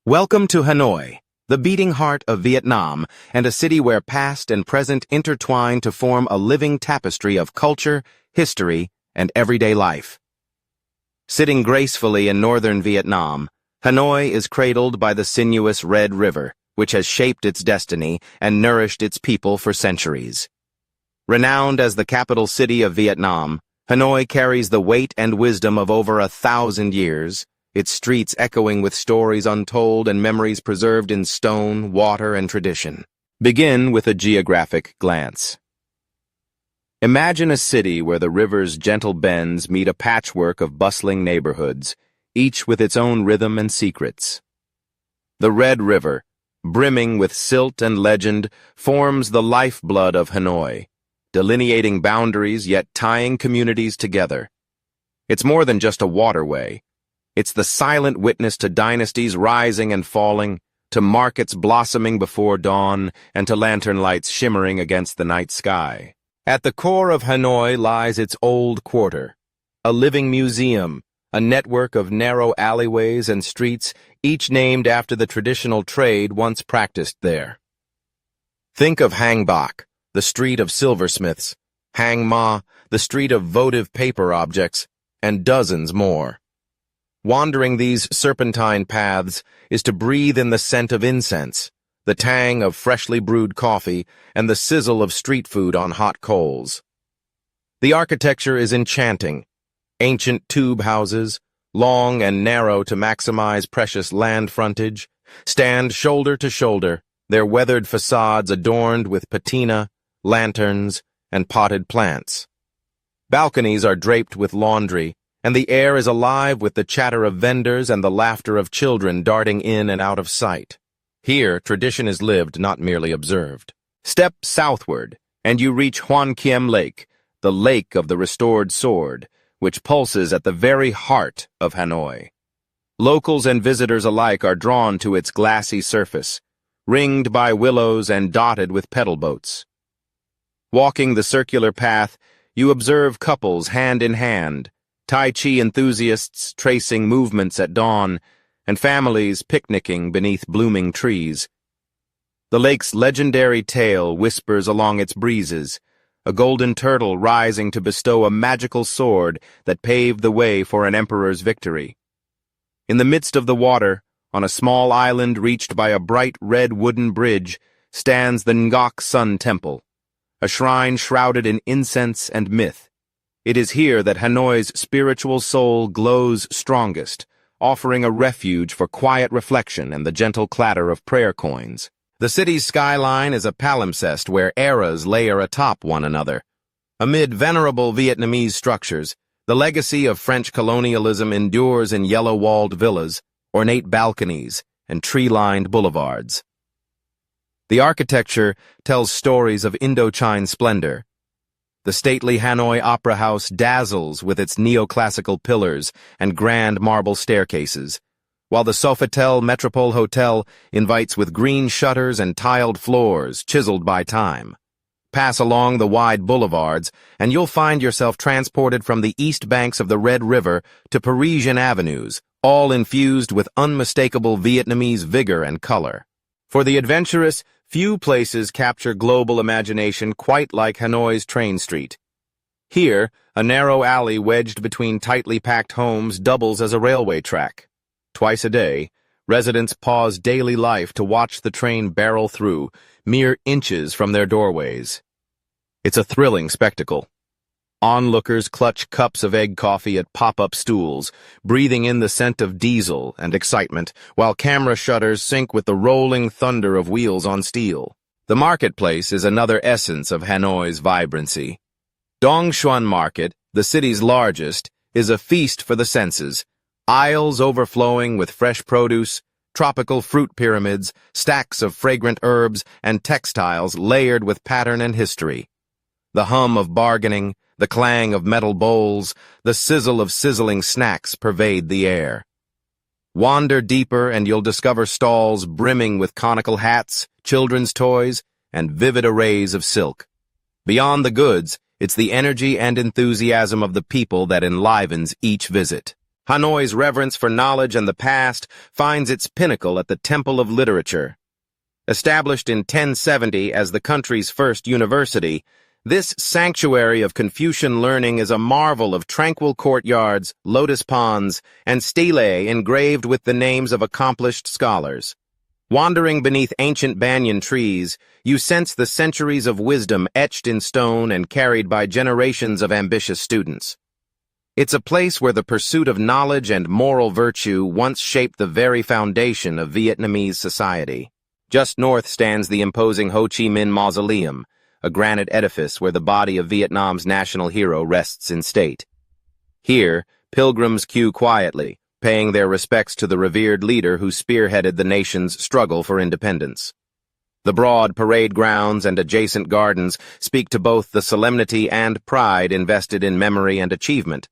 Welcome to Hanoi, the beating heart of Vietnam, and a city where past and present intertwine to form a living tapestry of culture, history, and everyday life. Sitting gracefully in northern Vietnam, Hanoi is cradled by the sinuous Red River, which has shaped its destiny and nourished its people for centuries. Renowned as the capital city of Vietnam, Hanoi carries the weight and wisdom of over 1,000 years, its streets echoing with stories untold and memories preserved in stone, water, and tradition. Begin with a geographic glance. Imagine a city where the river's gentle bends meet a patchwork of bustling neighborhoods, each with its own rhythm and secrets. The Red River, brimming with silt and legend, forms the lifeblood of Hanoi, delineating boundaries yet tying communities together. It's more than just a waterway. It's the silent witness to dynasties rising and falling, to markets blossoming before dawn, and to lantern lights shimmering against the night sky. At the core of Hanoi lies its old quarter, a living museum, a network of narrow alleyways and streets, each named after the traditional trade once practiced there. Think of Hang Bak, the street of silversmiths, Hang Ma, the street of votive paper objects, and dozens more. Wandering these serpentine paths is to breathe in the scent of incense, the tang of freshly brewed coffee, and the sizzle of street food on hot coals. The architecture is enchanting. Ancient tube houses, long and narrow to maximize precious land frontage, stand shoulder to shoulder, their weathered facades adorned with patina, lanterns, and potted plants. Balconies are draped with laundry, and the air is alive with the chatter of vendors and the laughter of children darting in and out of sight. Here, tradition is lived, not merely observed. Step southward, and you reach Hoan Kiem Lake, the lake of the restored sword, which pulses at the very heart of Hanoi. Locals and visitors alike are drawn to its glassy surface, ringed by willows and dotted with pedal boats. Walking the circular path, you observe couples hand in hand, Tai Chi enthusiasts tracing movements at dawn, and families picnicking beneath blooming trees. The lake's legendary tale whispers along its breezes, a golden turtle rising to bestow a magical sword that paved the way for an emperor's victory. In the midst of the water, on a small island reached by a bright red wooden bridge, stands the Ngoc Sun Temple, a shrine shrouded in incense and myth. It is here that Hanoi's spiritual soul glows strongest, offering a refuge for quiet reflection and the gentle clatter of prayer coins. The city's skyline is a palimpsest where eras layer atop one another. Amid venerable Vietnamese structures, the legacy of French colonialism endures in yellow-walled villas, ornate balconies, and tree-lined boulevards. The architecture tells stories of Indochine splendor. The stately Hanoi Opera House dazzles with its neoclassical pillars and grand marble staircases, while the Sofitel Metropole Hotel invites with green shutters and tiled floors chiseled by time. Pass along the wide boulevards, and you'll find yourself transported from the east banks of the Red River to Parisian avenues, all infused with unmistakable Vietnamese vigor and color. For the adventurous, few places capture global imagination quite like Hanoi's train street. Here, a narrow alley wedged between tightly packed homes doubles as a railway track. Twice a day, residents pause daily life to watch the train barrel through, mere inches from their doorways. It's a thrilling spectacle. Onlookers clutch cups of egg coffee at pop-up stools, breathing in the scent of diesel and excitement, while camera shutters sync with the rolling thunder of wheels on steel. The marketplace is another essence of Hanoi's vibrancy. Dong Xuan Market, the city's largest, is a feast for the senses. Aisles overflowing with fresh produce, tropical fruit pyramids, stacks of fragrant herbs, and textiles layered with pattern and history. The hum of bargaining, the clang of metal bowls, the sizzle of sizzling snacks pervade the air. Wander deeper and you'll discover stalls brimming with conical hats, children's toys, and vivid arrays of silk. Beyond the goods, it's the energy and enthusiasm of the people that enlivens each visit. Hanoi's reverence for knowledge and the past finds its pinnacle at the Temple of Literature. Established in 1070 as the country's first university, this sanctuary of Confucian learning is a marvel of tranquil courtyards, lotus ponds, and stelae engraved with the names of accomplished scholars. Wandering beneath ancient banyan trees, you sense the centuries of wisdom etched in stone and carried by generations of ambitious students. It's a place where the pursuit of knowledge and moral virtue once shaped the very foundation of Vietnamese society. Just north stands the imposing Ho Chi Minh Mausoleum, a granite edifice where the body of Vietnam's national hero rests in state. Here, pilgrims queue quietly, paying their respects to the revered leader who spearheaded the nation's struggle for independence. The broad parade grounds and adjacent gardens speak to both the solemnity and pride invested in memory and achievement,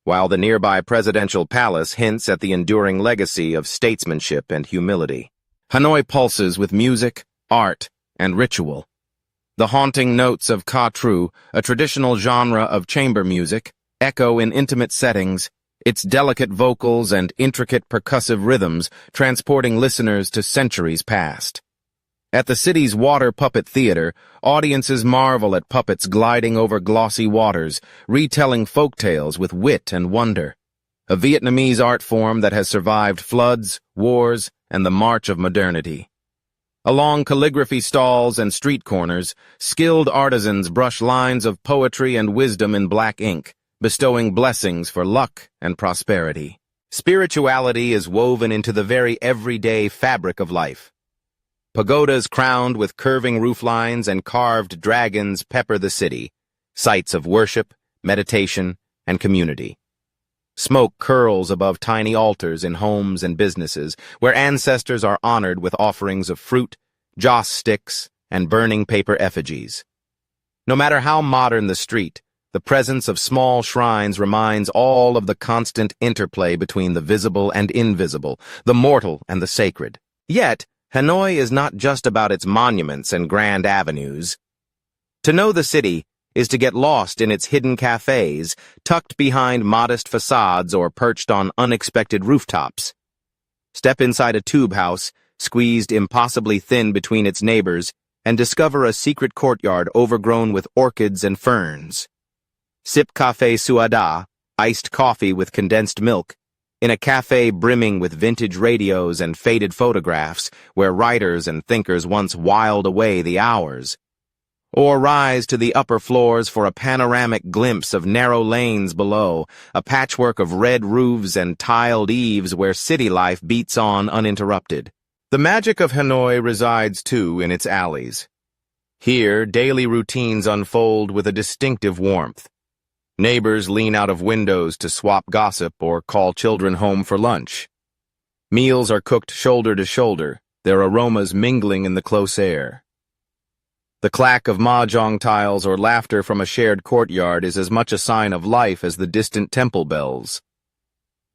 while the nearby presidential palace hints at the enduring legacy of statesmanship and humility. Hanoi pulses with music, art, and ritual. The haunting notes of ca tru, a traditional genre of chamber music, echo in intimate settings, its delicate vocals and intricate percussive rhythms transporting listeners to centuries past. At the city's water puppet theater, audiences marvel at puppets gliding over glossy waters, retelling folktales with wit and wonder. A Vietnamese art form that has survived floods, wars, and the march of modernity. Along calligraphy stalls and street corners, skilled artisans brush lines of poetry and wisdom in black ink, bestowing blessings for luck and prosperity. Spirituality is woven into the very everyday fabric of life. Pagodas crowned with curving rooflines and carved dragons pepper the city, sites of worship, meditation, and community. Smoke curls above tiny altars in homes and businesses, where ancestors are honored with offerings of fruit, joss sticks, and burning paper effigies. No matter how modern the street, the presence of small shrines reminds all of the constant interplay between the visible and invisible, the mortal and the sacred. Yet, Hanoi is not just about its monuments and grand avenues. To know the city is to get lost in its hidden cafés, tucked behind modest facades or perched on unexpected rooftops. Step inside a tube house, squeezed impossibly thin between its neighbors, and discover a secret courtyard overgrown with orchids and ferns. Sip café suada, iced coffee with condensed milk, in a cafe brimming with vintage radios and faded photographs where writers and thinkers once whiled away the hours. Or rise to the upper floors for a panoramic glimpse of narrow lanes below, a patchwork of red roofs and tiled eaves where city life beats on uninterrupted. The magic of Hanoi resides, too, in its alleys. Here, daily routines unfold with a distinctive warmth. Neighbors lean out of windows to swap gossip or call children home for lunch. Meals are cooked shoulder to shoulder, their aromas mingling in the close air. The clack of mahjong tiles or laughter from a shared courtyard is as much a sign of life as the distant temple bells.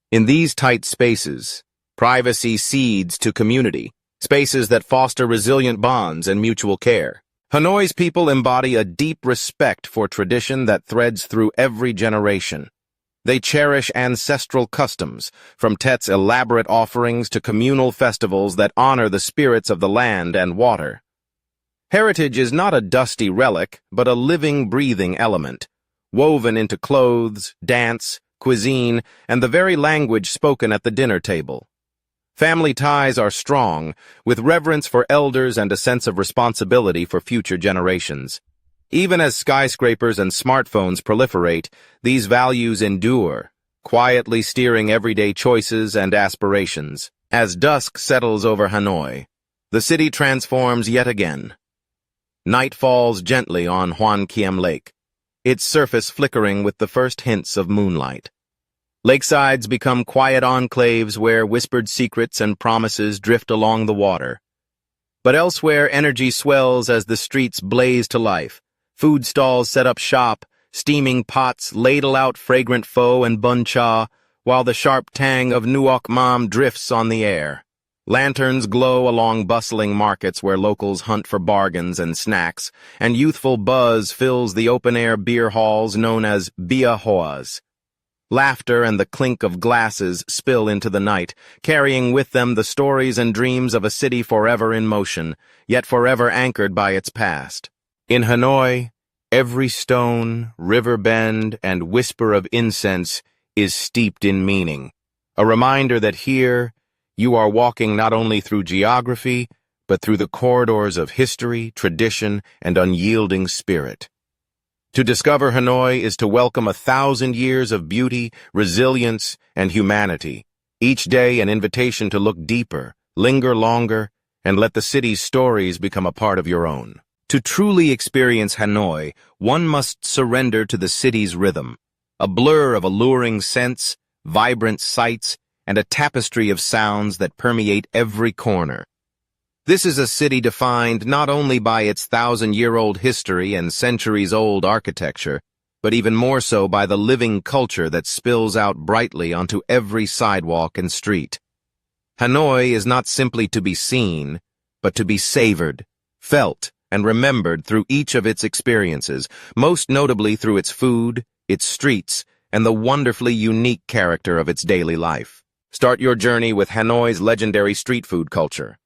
In these tight spaces, privacy seeds to community, spaces that foster resilient bonds and mutual care. Hanoi's people embody a deep respect for tradition that threads through every generation. They cherish ancestral customs, from Tet's elaborate offerings to communal festivals that honor the spirits of the land and water. Heritage is not a dusty relic, but a living, breathing element, woven into clothes, dance, cuisine, and the very language spoken at the dinner table. Family ties are strong, with reverence for elders and a sense of responsibility for future generations. Even as skyscrapers and smartphones proliferate, these values endure, quietly steering everyday choices and aspirations. As dusk settles over Hanoi, the city transforms yet again. Night falls gently on Hoan Kiem Lake, its surface flickering with the first hints of moonlight. Lakesides become quiet enclaves where whispered secrets and promises drift along the water. But elsewhere, energy swells as the streets blaze to life. Food stalls set up shop, steaming pots ladle out fragrant pho and bun cha, while the sharp tang of nuoc mam drifts on the air. Lanterns glow along bustling markets where locals hunt for bargains and snacks, and youthful buzz fills the open-air beer halls known as bia hoas. Laughter and the clink of glasses spill into the night, carrying with them the stories and dreams of a city forever in motion, yet forever anchored by its past. In Hanoi, every stone, river bend, and whisper of incense is steeped in meaning, a reminder that here you are walking not only through geography, but through the corridors of history, tradition, and unyielding spirit. To discover Hanoi is to welcome 1,000 years of beauty, resilience, and humanity, each day an invitation to look deeper, linger longer, and let the city's stories become a part of your own. To truly experience Hanoi, one must surrender to the city's rhythm, a blur of alluring scents, vibrant sights, and a tapestry of sounds that permeate every corner. This is a city defined not only by its 1,000-year-old history and centuries-old architecture, but even more so by the living culture that spills out brightly onto every sidewalk and street. Hanoi is not simply to be seen, but to be savored, felt, and remembered through each of its experiences, most notably through its food, its streets, and the wonderfully unique character of its daily life. Start your journey with Hanoi's legendary street food culture,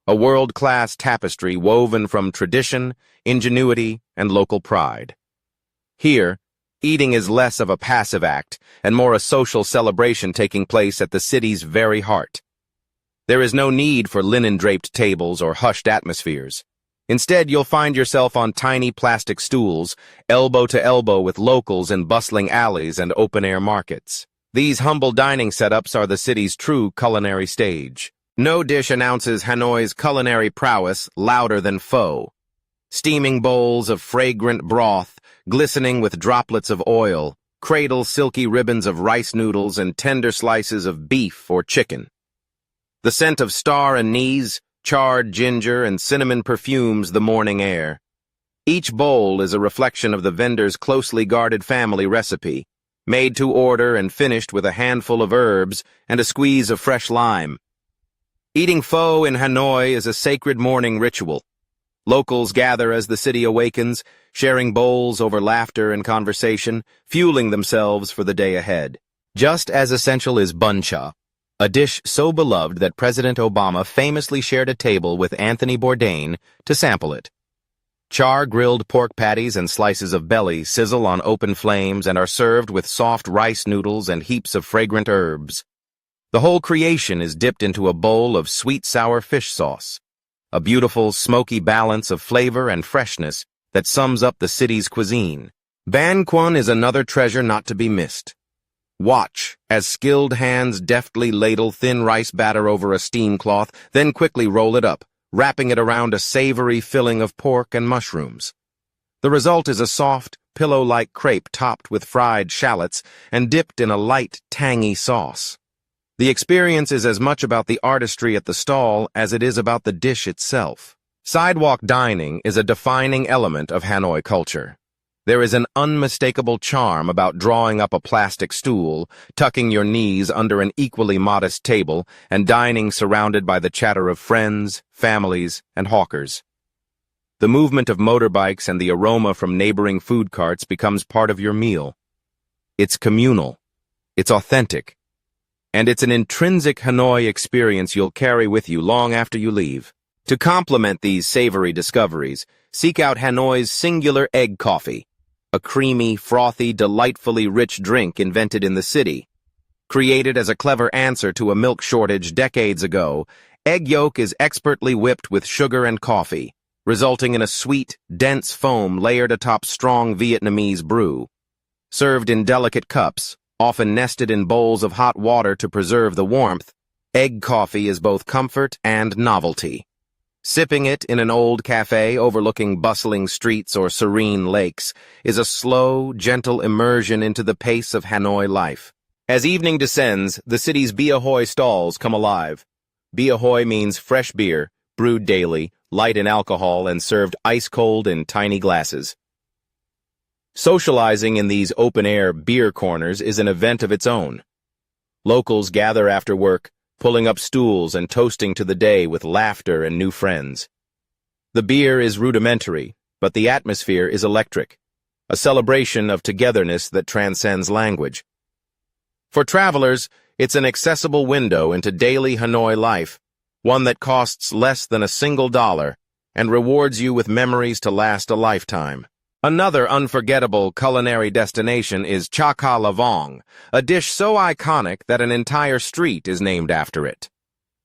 a world-class tapestry woven from tradition, ingenuity, and local pride. Here, eating is less of a passive act and more a social celebration taking place at the city's very heart. There is no need for linen-draped tables or hushed atmospheres. Instead, you'll find yourself on tiny plastic stools, elbow to elbow with locals in bustling alleys and open-air markets. These humble dining setups are the city's true culinary stage. No dish announces Hanoi's culinary prowess louder than pho. Steaming bowls of fragrant broth, glistening with droplets of oil, cradle silky ribbons of rice noodles and tender slices of beef or chicken. The scent of star anise, charred ginger, and cinnamon perfumes the morning air. Each bowl is a reflection of the vendor's closely guarded family recipe, made to order and finished with a handful of herbs and a squeeze of fresh lime. Eating pho in Hanoi is a sacred morning ritual. Locals gather as the city awakens, sharing bowls over laughter and conversation, fueling themselves for the day ahead. Just as essential is bun cha, a dish so beloved that President Obama famously shared a table with Anthony Bourdain to sample it. Char-grilled pork patties and slices of belly sizzle on open flames and are served with soft rice noodles and heaps of fragrant herbs. The whole creation is dipped into a bowl of sweet-sour fish sauce, a beautiful, smoky balance of flavor and freshness that sums up the city's cuisine. Ban Quan is another treasure not to be missed. Watch as skilled hands deftly ladle thin rice batter over a steam cloth, then quickly roll it up, wrapping it around a savory filling of pork and mushrooms. The result is a soft, pillow-like crepe topped with fried shallots and dipped in a light, tangy sauce. The experience is as much about the artistry at the stall as it is about the dish itself. Sidewalk dining is a defining element of Hanoi culture. There is an unmistakable charm about drawing up a plastic stool, tucking your knees under an equally modest table, and dining surrounded by the chatter of friends, families, and hawkers. The movement of motorbikes and the aroma from neighboring food carts becomes part of your meal. It's communal. It's authentic. And it's an intrinsic Hanoi experience you'll carry with you long after you leave. To complement these savory discoveries, seek out Hanoi's singular egg coffee, a creamy, frothy, delightfully rich drink invented in the city. Created as a clever answer to a milk shortage decades ago, egg yolk is expertly whipped with sugar and coffee, resulting in a sweet, dense foam layered atop strong Vietnamese brew. Served in delicate cups, often nested in bowls of hot water to preserve the warmth, egg coffee is both comfort and novelty. Sipping it in an old cafe overlooking bustling streets or serene lakes is a slow, gentle immersion into the pace of Hanoi life. As evening descends, the city's bia hoi stalls come alive. Bia hoi means fresh beer, brewed daily, light in alcohol, and served ice-cold in tiny glasses. Socializing in these open-air beer corners is an event of its own. Locals gather after work, pulling up stools and toasting to the day with laughter and new friends. The beer is rudimentary, but the atmosphere is electric, a celebration of togetherness that transcends language. For travelers, it's an accessible window into daily Hanoi life, one that costs less than $1 and rewards you with memories to last a lifetime. Another unforgettable culinary destination is Cha Ca Lavong, a dish so iconic that an entire street is named after it.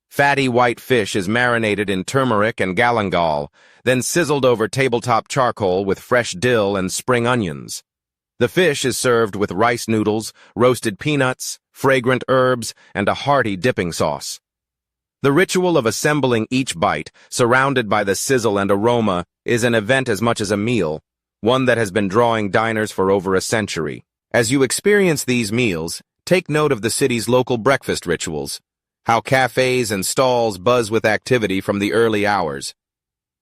Fatty white fish is marinated in turmeric and galangal, then sizzled over tabletop charcoal with fresh dill and spring onions. The fish is served with rice noodles, roasted peanuts, fragrant herbs, and a hearty dipping sauce. The ritual of assembling each bite, surrounded by the sizzle and aroma, is an event as much as a meal, one that has been drawing diners for over a century. As you experience these meals, take note of the city's local breakfast rituals, how cafés and stalls buzz with activity from the early hours.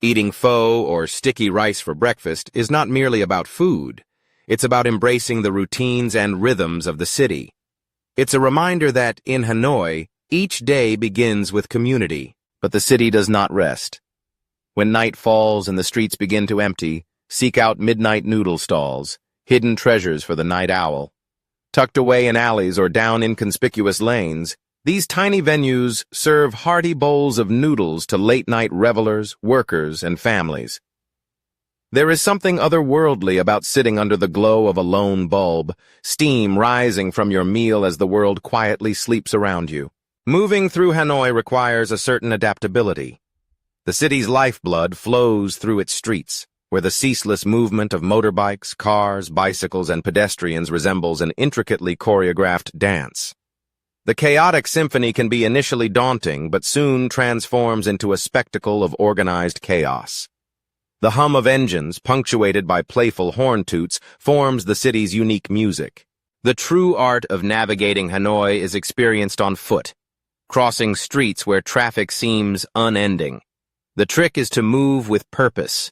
Eating pho or sticky rice for breakfast is not merely about food. It's about embracing the routines and rhythms of the city. It's a reminder that, in Hanoi, each day begins with community, but the city does not rest. When night falls and the streets begin to empty, seek out midnight noodle stalls, hidden treasures for the night owl. Tucked away in alleys or down inconspicuous lanes, these tiny venues serve hearty bowls of noodles to late-night revelers, workers, and families. There is something otherworldly about sitting under the glow of a lone bulb, steam rising from your meal as the world quietly sleeps around you. Moving through Hanoi requires a certain adaptability. The city's lifeblood flows through its streets, where the ceaseless movement of motorbikes, cars, bicycles, and pedestrians resembles an intricately choreographed dance. The chaotic symphony can be initially daunting, but soon transforms into a spectacle of organized chaos. The hum of engines, punctuated by playful horn toots, forms the city's unique music. The true art of navigating Hanoi is experienced on foot, crossing streets where traffic seems unending. The trick is to move with purpose.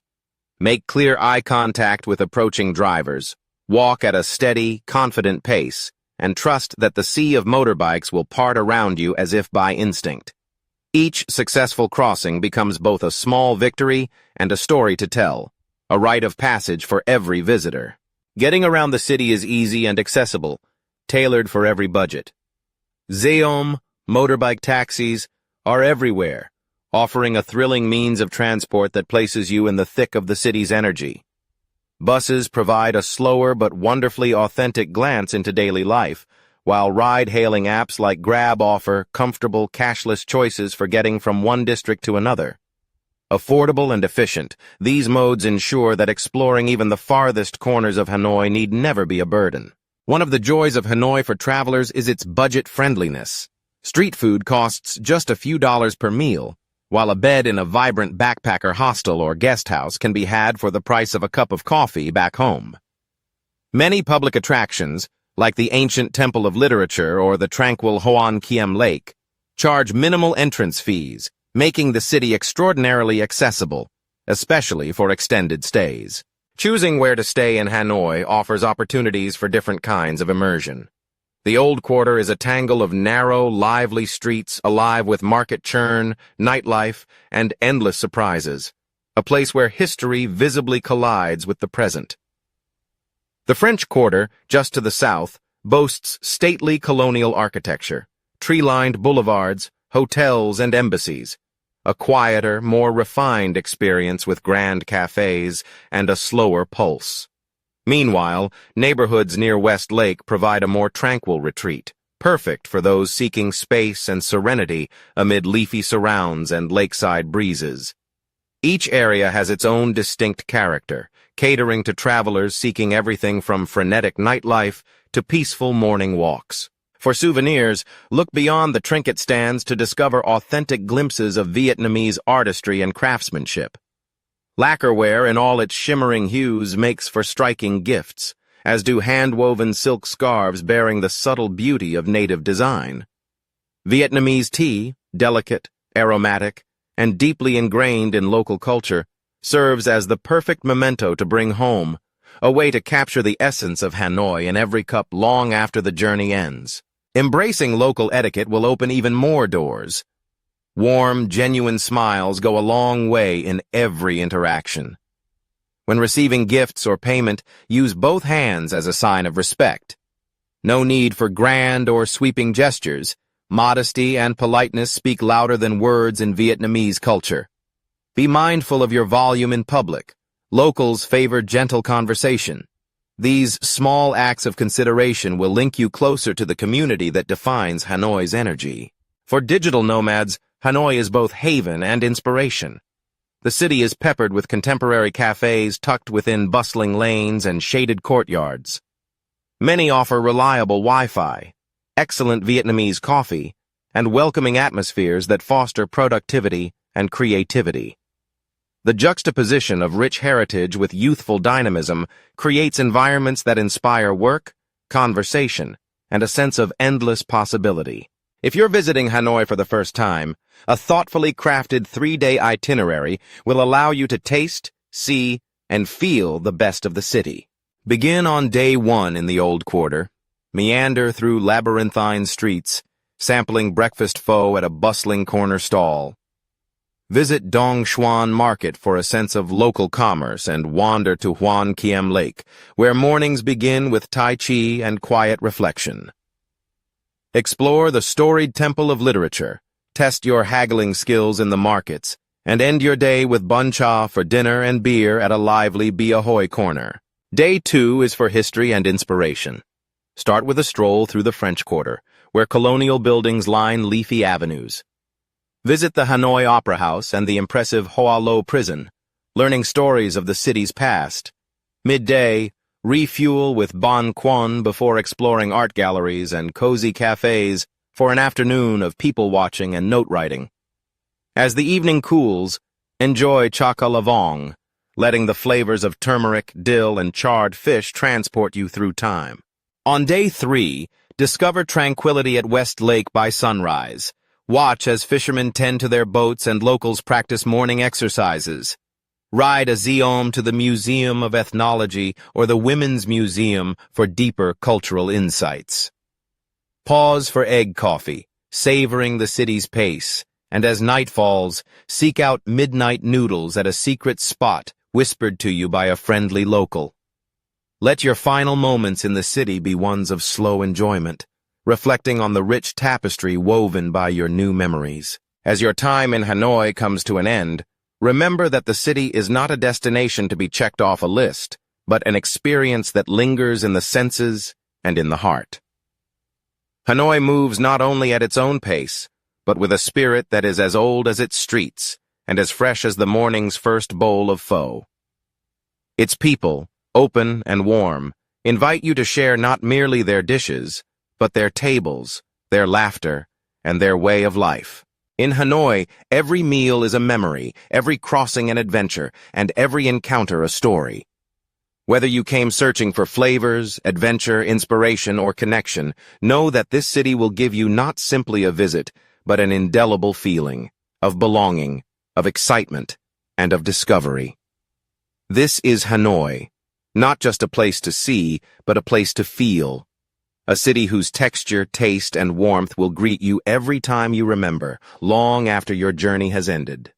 Make clear eye contact with approaching drivers, walk at a steady, confident pace, and trust that the sea of motorbikes will part around you as if by instinct. Each successful crossing becomes both a small victory and a story to tell, a rite of passage for every visitor. Getting around the city is easy and accessible, tailored for every budget. Zeom, motorbike taxis, are everywhere, offering a thrilling means of transport that places you in the thick of the city's energy. Buses provide a slower but wonderfully authentic glance into daily life, while ride-hailing apps like Grab offer comfortable, cashless choices for getting from one district to another. Affordable and efficient, these modes ensure that exploring even the farthest corners of Hanoi need never be a burden. One of the joys of Hanoi for travelers is its budget-friendliness. Street food costs just a few dollars per meal, while a bed in a vibrant backpacker hostel or guest house can be had for the price of a cup of coffee back home. Many public attractions, like the ancient Temple of Literature or the tranquil Hoan Kiem Lake, charge minimal entrance fees, making the city extraordinarily accessible, especially for extended stays. Choosing where to stay in Hanoi offers opportunities for different kinds of immersion. The Old Quarter is a tangle of narrow, lively streets alive with market churn, nightlife, and endless surprises, a place where history visibly collides with the present. The French Quarter, just to the south, boasts stately colonial architecture, tree-lined boulevards, hotels, and embassies, a quieter, more refined experience with grand cafes and a slower pulse. Meanwhile, neighborhoods near West Lake provide a more tranquil retreat, perfect for those seeking space and serenity amid leafy surrounds and lakeside breezes. Each area has its own distinct character, catering to travelers seeking everything from frenetic nightlife to peaceful morning walks. For souvenirs, look beyond the trinket stands to discover authentic glimpses of Vietnamese artistry and craftsmanship. Lacquerware in all its shimmering hues makes for striking gifts, as do hand-woven silk scarves bearing the subtle beauty of native design. Vietnamese tea, delicate, aromatic, and deeply ingrained in local culture, serves as the perfect memento to bring home, a way to capture the essence of Hanoi in every cup long after the journey ends. Embracing local etiquette will open even more doors. Warm, genuine smiles go a long way in every interaction. When receiving gifts or payment, use both hands as a sign of respect. No need for grand or sweeping gestures. Modesty and politeness speak louder than words in Vietnamese culture. Be mindful of your volume in public. Locals favor gentle conversation. These small acts of consideration will link you closer to the community that defines Hanoi's energy. For digital nomads, Hanoi is both haven and inspiration. The city is peppered with contemporary cafés tucked within bustling lanes and shaded courtyards. Many offer reliable Wi-Fi, excellent Vietnamese coffee, and welcoming atmospheres that foster productivity and creativity. The juxtaposition of rich heritage with youthful dynamism creates environments that inspire work, conversation, and a sense of endless possibility. If you're visiting Hanoi for the first time, a thoughtfully crafted 3-day itinerary will allow you to taste, see, and feel the best of the city. Begin on day 1 in the Old Quarter. Meander through labyrinthine streets, sampling breakfast pho at a bustling corner stall. Visit Dong Xuan Market for a sense of local commerce and wander to Hoan Kiem Lake, where mornings begin with Tai Chi and quiet reflection. Explore the storied Temple of Literature, test your haggling skills in the markets, and end your day with bun cha for dinner and beer at a lively Bia Hoi corner. Day 2 is for history and inspiration. Start with a stroll through the French Quarter, where colonial buildings line leafy avenues. Visit the Hanoi Opera House and the impressive Hoa Lo Prison, learning stories of the city's past. Midday, refuel with Ban Quan before exploring art galleries and cozy cafes for an afternoon of people-watching and note-writing. As the evening cools, enjoy cha ca lavong, letting the flavors of turmeric, dill, and charred fish transport you through time. On day 3, discover tranquility at West Lake by sunrise. Watch as fishermen tend to their boats and locals practice morning exercises. Ride a Zeom to the Museum of Ethnology or the Women's Museum for deeper cultural insights. Pause for egg coffee, savoring the city's pace, and as night falls, seek out midnight noodles at a secret spot whispered to you by a friendly local. Let your final moments in the city be ones of slow enjoyment, reflecting on the rich tapestry woven by your new memories. As your time in Hanoi comes to an end, remember that the city is not a destination to be checked off a list, but an experience that lingers in the senses and in the heart. Hanoi moves not only at its own pace, but with a spirit that is as old as its streets and as fresh as the morning's first bowl of pho. Its people, open and warm, invite you to share not merely their dishes, but their tables, their laughter, and their way of life. In Hanoi, every meal is a memory, every crossing an adventure, and every encounter a story. Whether you came searching for flavors, adventure, inspiration, or connection, know that this city will give you not simply a visit, but an indelible feeling of belonging, of excitement, and of discovery. This is Hanoi, not just a place to see, but a place to feel. A city whose texture, taste, and warmth will greet you every time you remember, long after your journey has ended.